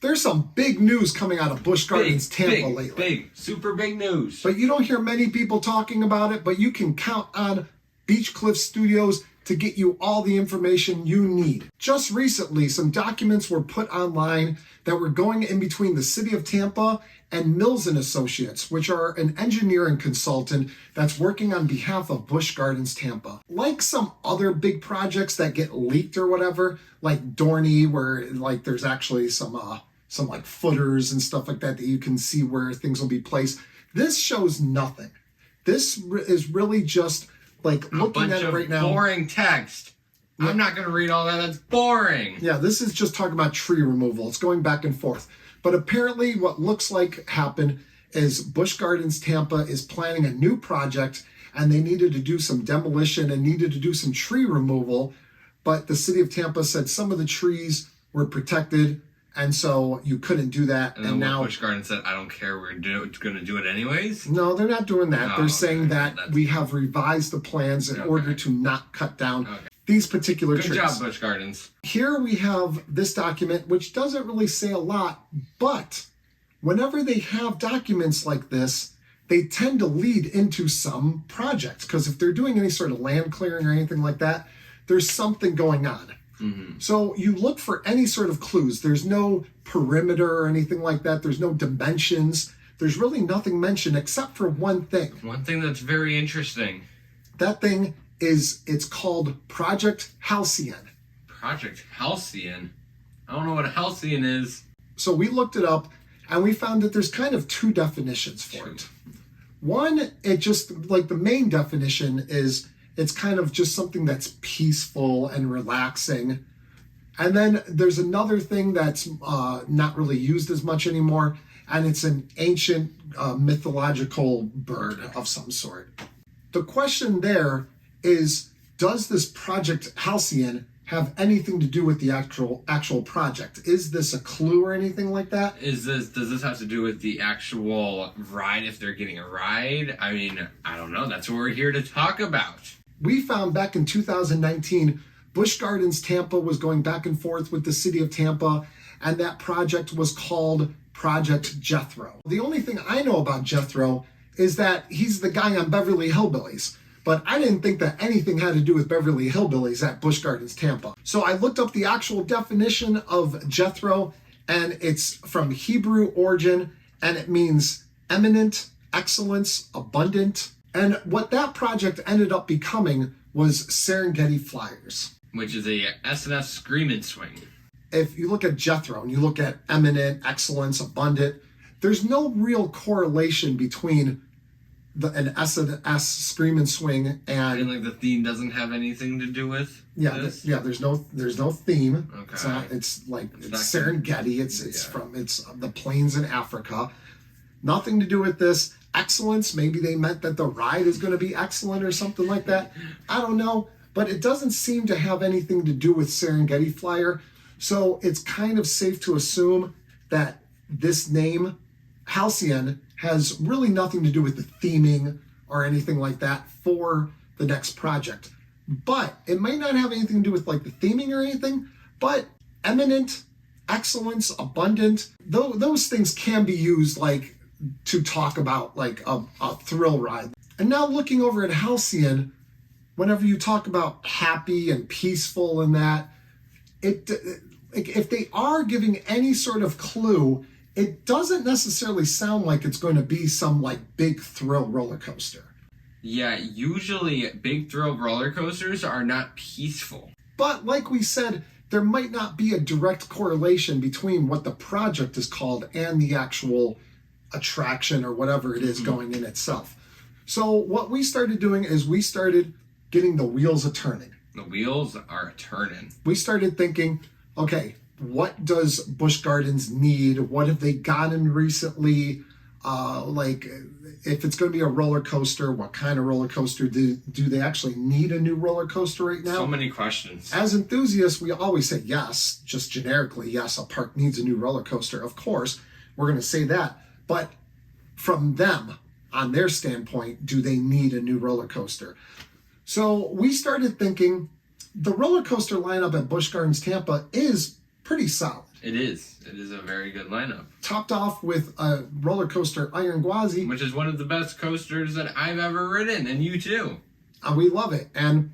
There's some big news coming out of Busch Gardens, Tampa lately. Super big news. But you don't hear many people talking about it, but you can count on Beach Cliff Studios to get you all the information you need. Just recently, some documents were put online that were going in between the city of Tampa and Mills & Associates, which are an engineering consultant that's working on behalf of Busch Gardens, Tampa. Like some other big projects that get leaked or whatever, like Dorney, where like there's actually some like footers and stuff like that that you can see where things will be placed. This shows nothing. This is really just like looking at it right now. Boring text. Yeah. I'm not going to read all that. That's boring. Yeah, this is just talking about tree removal. It's going back and forth. But apparently what looks like happened is Busch Gardens Tampa is planning a new project, and they needed to do some demolition and needed to do some tree removal. But the city of Tampa said some of the trees were protected, and so you couldn't do that. And then now Busch Gardens said, I don't care, we're going to do it anyways? No, they're not doing that. They're saying that we have revised the plans in order to not cut down these particular trees. Good job, Busch Gardens. Here we have this document, which doesn't really say a lot, but whenever they have documents like this, they tend to lead into some projects, because if they're doing any sort of land clearing or anything like that, there's something going on. Mm-hmm. So you look for any sort of clues. There's no perimeter or anything like that. There's no dimensions. There's really nothing mentioned except for one thing. One thing that's very interesting. That thing is, it's called Project Halcyon. Project Halcyon? I don't know what a Halcyon is. So we looked it up, and we found that there's kind of two definitions for it. One, it just, like the main definition is, it's kind of just something that's peaceful and relaxing. And then there's another thing that's not really used as much anymore, and it's an ancient mythological bird of some sort. The question there is, does this Project Halcyon have anything to do with the actual project? Is this a clue or anything like that? Does this have to do with the actual ride, if they're getting a ride? I mean, I don't know. That's what we're here to talk about. We found back in 2019, Busch Gardens Tampa was going back and forth with the city of Tampa, and that project was called Project Jethro. The only thing I know about Jethro is that he's the guy on Beverly Hillbillies. But I didn't think that anything had to do with Beverly Hillbillies at Busch Gardens, Tampa. So I looked up the actual definition of Jethro, and it's from Hebrew origin, and it means eminent, excellence, abundant. And what that project ended up becoming was Serengeti Flyers, which is a S&S Scream and Swing. If you look at Jethro and you look at eminent, excellence, abundant, there's no real correlation between an S&S Scream and Swing and like the theme doesn't have anything to do with this? There's no theme. Okay. It's Serengeti. It's from the plains in Africa. Nothing to do with this. Excellence, maybe they meant that the ride is going to be excellent or something like that. I don't know, but it doesn't seem to have anything to do with Serengeti Flyer. So it's kind of safe to assume that this name, Halcyon, has really nothing to do with the theming or anything like that for the next project. But it might not have anything to do with like the theming or anything, but eminent, excellence, abundant, those things can be used like to talk about like a thrill ride. And now looking over at Halcyon, whenever you talk about happy and peaceful and that, if they are giving any sort of clue, it doesn't necessarily sound like it's going to be some like big thrill roller coaster. Yeah, usually big thrill roller coasters are not peaceful. But like we said, there might not be a direct correlation between what the project is called and the actual attraction or whatever it is going in itself. So what we started doing is we started getting the wheels a-turning. The wheels are a-turning. We started thinking, okay, what does Busch Gardens need? What have they gotten recently? Like, if it's going to be a roller coaster, what kind of roller coaster? Do they actually need a new roller coaster right now? So many questions. As enthusiasts, we always say yes, just generically, yes, a park needs a new roller coaster. Of course, we're going to say that. But from them, on their standpoint, do they need a new roller coaster? So we started thinking the roller coaster lineup at Busch Gardens Tampa is pretty solid. It is. It is a very good lineup. Topped off with a roller coaster Iron Gwazi. Which is one of the best coasters that I've ever ridden, and you too. We love it. And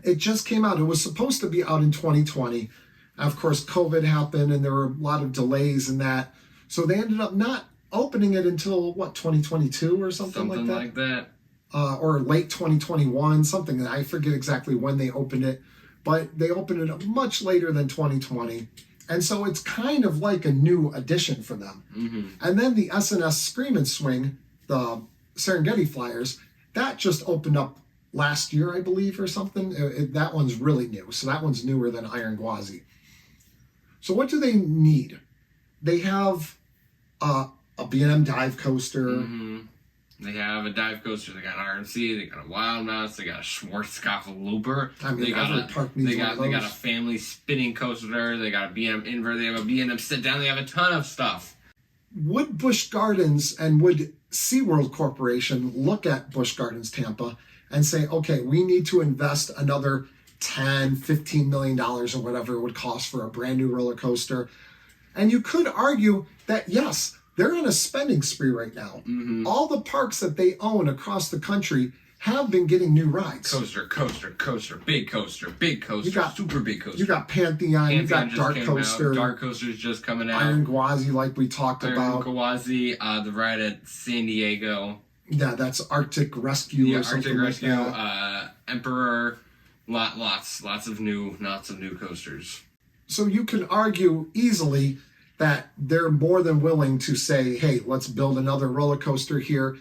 it just came out. It was supposed to be out in 2020. Of course, COVID happened and there were a lot of delays in that. So they ended up not opening it until, 2022 or something like that? Something like that. Or late 2021, something. I forget exactly when they opened it. But they opened it much later than 2020. And so it's kind of like a new addition for them. Mm-hmm. And then the S&S Scream and Swing, the Serengeti Flyers, that just opened up last year, I believe, or something. That one's really new. So that one's newer than Iron Gwazi. So what do they need? They have a B&M dive coaster. Mm-hmm. They have a dive coaster. They got an RMC. They got a Wild Mouse. They got a Schwarzkopf looper. I mean, they got every park needs one of those. They got a family spinning coaster. They got a B&M invert. They have a B&M sit down. They have a ton of stuff. Would Busch Gardens and would SeaWorld Corporation look at Busch Gardens Tampa and say, okay, we need to invest another $10, $15 million or whatever it would cost for a brand new roller coaster? And you could argue that, yes, they're on a spending spree right now. Mm-hmm. All the parks that they own across the country have been getting new rides. Coaster, big coaster, super big coaster. You got Pantheon, you got Dark Coaster. Dark Coaster's just coming out. Iron Gwazi, like we talked about. Iron Gwazi, the ride at San Diego. Yeah, that's Arctic Rescue or something like that. Arctic Rescue, Emperor, lots of new coasters. So you can argue easily that they're more than willing to say, hey, let's build another roller coaster here.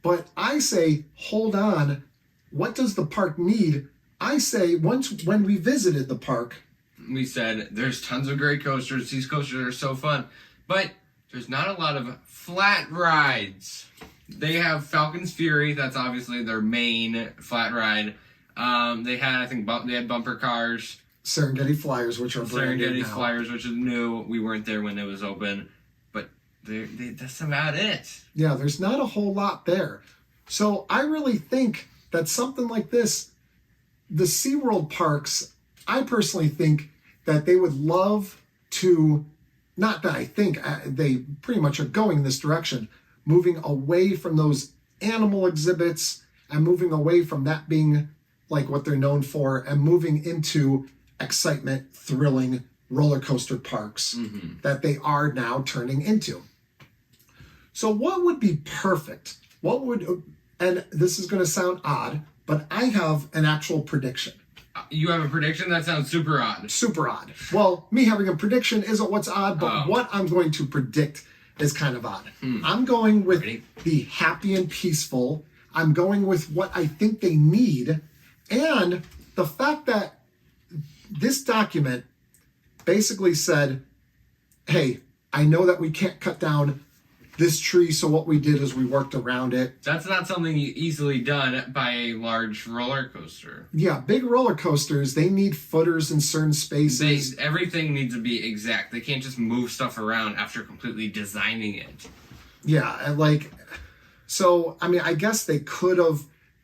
But I say, hold on, what does the park need? I say, when we visited the park, we said, there's tons of great coasters. These coasters are so fun. But there's not a lot of flat rides. They have Falcon's Fury. That's obviously their main flat ride. They had bumper cars. Serengeti Flyers, which are brand new now. Serengeti Flyers, which is new. We weren't there when it was open. But that's about it. Yeah, there's not a whole lot there. So I really think that something like this, the SeaWorld parks, I personally think that they would love to, not that I think, they pretty much are going in this direction, moving away from those animal exhibits and moving away from that being like what they're known for and moving into excitement, thrilling roller coaster parks that they are now turning into. So what would be perfect? And this is going to sound odd, but I have an actual prediction. You have a prediction? That sounds super odd. Super odd. Well, me having a prediction isn't what's odd, but what I'm going to predict is kind of odd. I'm going with the happy and peaceful. I'm going with what I think they need. And the fact that this document basically said, hey, I know that we can't cut down this tree, so what we did is we worked around it. That's not something easily done by a large roller coaster. Yeah, big roller coasters, they need footers in certain spaces. Everything needs to be exact. They can't just move stuff around after completely designing it. Yeah, and so, I mean, I guess they could have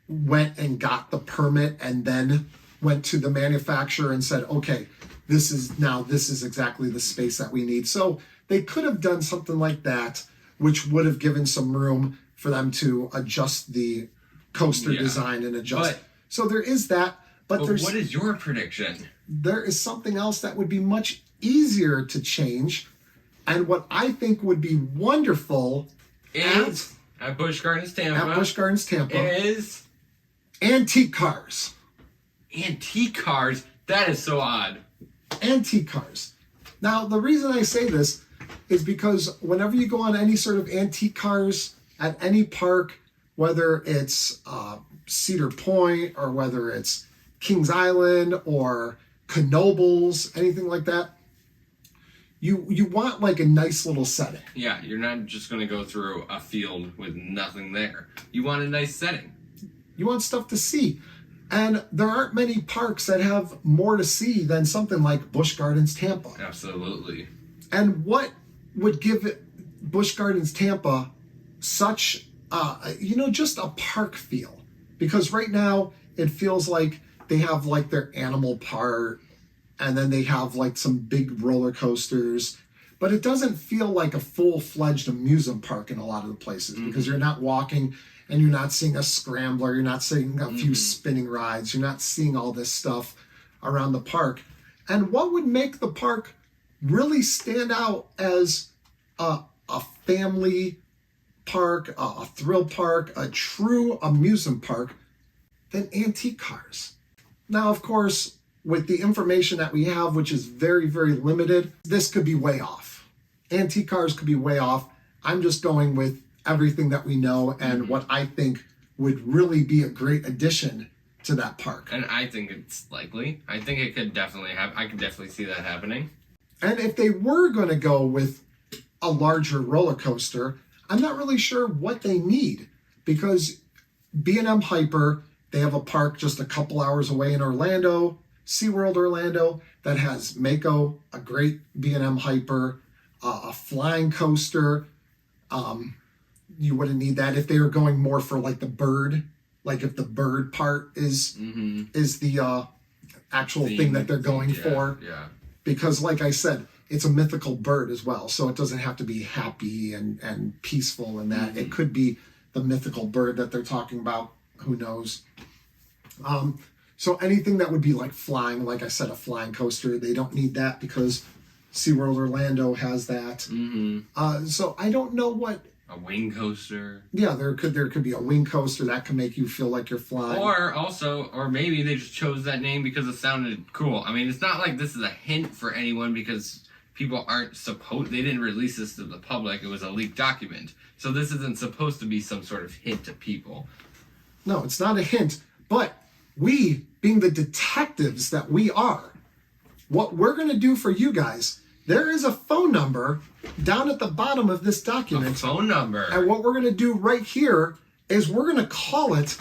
went and got the permit and then went to the manufacturer and said, okay, this is exactly the space that we need. So they could have done something like that, which would have given some room for them to adjust the coaster design and adjust. So there is that. But what is your prediction? There is something else that would be much easier to change. And what I think would be wonderful at Busch Gardens Tampa. Is antique cars. Antique cars? That is so odd. Antique cars. Now, the reason I say this is because whenever you go on any sort of antique cars at any park, whether it's Cedar Point or whether it's Kings Island or Knoebels, anything like that, you want like a nice little setting. Yeah, you're not just going to go through a field with nothing there. You want a nice setting. You want stuff to see. And there aren't many parks that have more to see than something like Busch Gardens Tampa. Absolutely. And what would give Busch Gardens Tampa such, just a park feel? Because right now it feels like they have like their animal part And then they have like some big roller coasters, but it doesn't feel like a full-fledged amusement park in a lot of the places because you're not walking and you're not seeing a scrambler, you're not seeing a few spinning rides, you're not seeing all this stuff around the park. And what would make the park really stand out as a family park, a thrill park, a true amusement park than antique cars? Now, of course, with the information that we have, which is very, very limited, this could be way off. Antique cars could be way off. I'm just going with everything that we know and what I think would really be a great addition to that park. And I think it's likely. I think it could definitely happen. I could definitely see that happening. And if they were going to go with a larger roller coaster, I'm not really sure what they need because B&M Hyper, they have a park just a couple hours away in Orlando, SeaWorld Orlando, that has Mako, a great B&M Hyper, a flying coaster. You wouldn't need that if they were going more for like the bird, like if the bird part is the actual thing that they're going for. Yeah. Because like I said, it's a mythical bird as well. So it doesn't have to be happy and peaceful and that. It could be the mythical bird that they're talking about. Who knows? So anything that would be like flying, like I said, a flying coaster, they don't need that because SeaWorld Orlando has that. So I don't know what... A wing coaster. Yeah, there could be a wing coaster that can make you feel like you're flying. Or maybe they just chose that name because it sounded cool. I mean, it's not like this is a hint for anyone because people aren't supposed... They didn't release this to the public. It was a leaked document. So this isn't supposed to be some sort of hint to people. No, it's not a hint. But we, being the detectives that we are, what we're going to do for you guys, there is a phone number down at the bottom of this document. A phone number. And what we're going to do right here is we're going to call it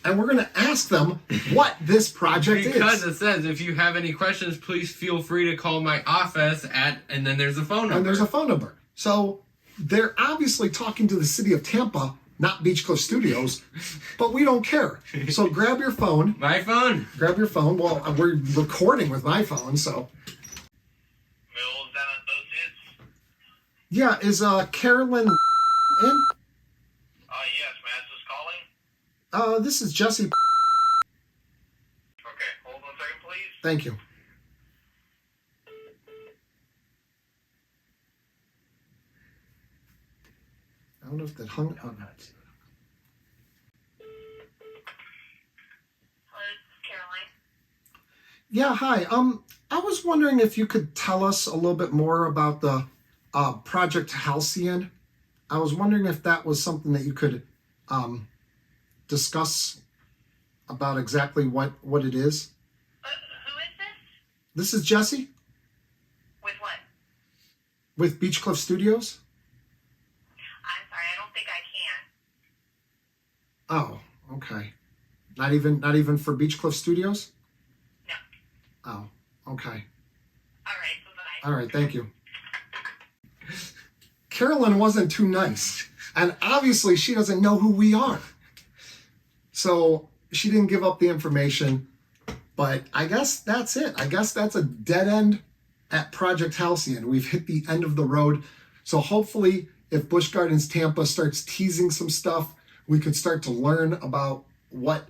and we're going to ask them what this project is. Because it says, if you have any questions, please feel free to call my office at, and then there's a phone number. And there's a phone number. So they're obviously talking to the city of Tampa, not Beach Cliff Studios, but we don't care. So grab your phone. My phone. Grab your phone. Well, we're recording with my phone, so. Mills and Associates? Yeah, is Carolyn in? Yes, Mass is calling. This is Jesse. Okay, hold on a second, please. Thank you. I don't know if that hung up. Hello, this is Caroline. Yeah, hi. I was wondering if you could tell us a little bit more about the Project Halcyon. I was wondering if that was something that you could discuss about exactly what it is. Who is this? This is Jesse With what? with Beach Cliff Studios. I'm sorry, I don't think I can. Oh, okay. Not even for Beach Cliff Studios? No. Oh, okay. All right, bye-bye. All right, thank you. Carolyn wasn't too nice, and obviously she doesn't know who we are. So she didn't give up the information, but I guess that's it. I guess that's a dead end at Project Halcyon. We've hit the end of the road. So hopefully if Busch Gardens Tampa starts teasing some stuff, we could start to learn about what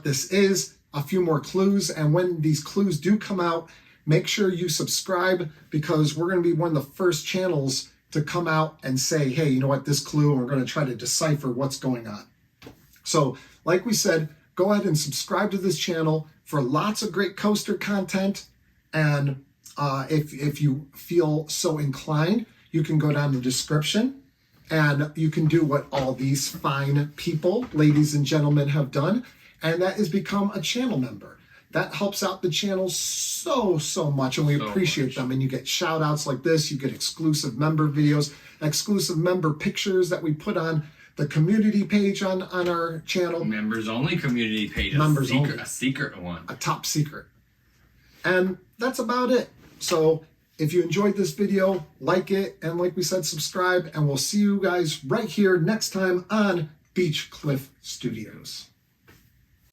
this is, a few more clues. And when these clues do come out, make sure you subscribe because we're going to be one of the first channels to come out and say, hey, you know what, this clue, and we're going to try to decipher what's going on. So like we said, go ahead and subscribe to this channel for lots of great coaster content. And if you feel so inclined, you can go down the description and you can do what all these fine people, ladies and gentlemen, have done. And that is become a channel member. That helps out the channel so much, and we appreciate them. And you get shout outs like this, you get exclusive member videos, exclusive member pictures that we put on the community page on our channel. Members only community page. Members only. A secret one. A top secret. And that's about it. So if you enjoyed this video, like it, and like we said, subscribe, and we'll see you guys right here next time on Beach Cliff Studios.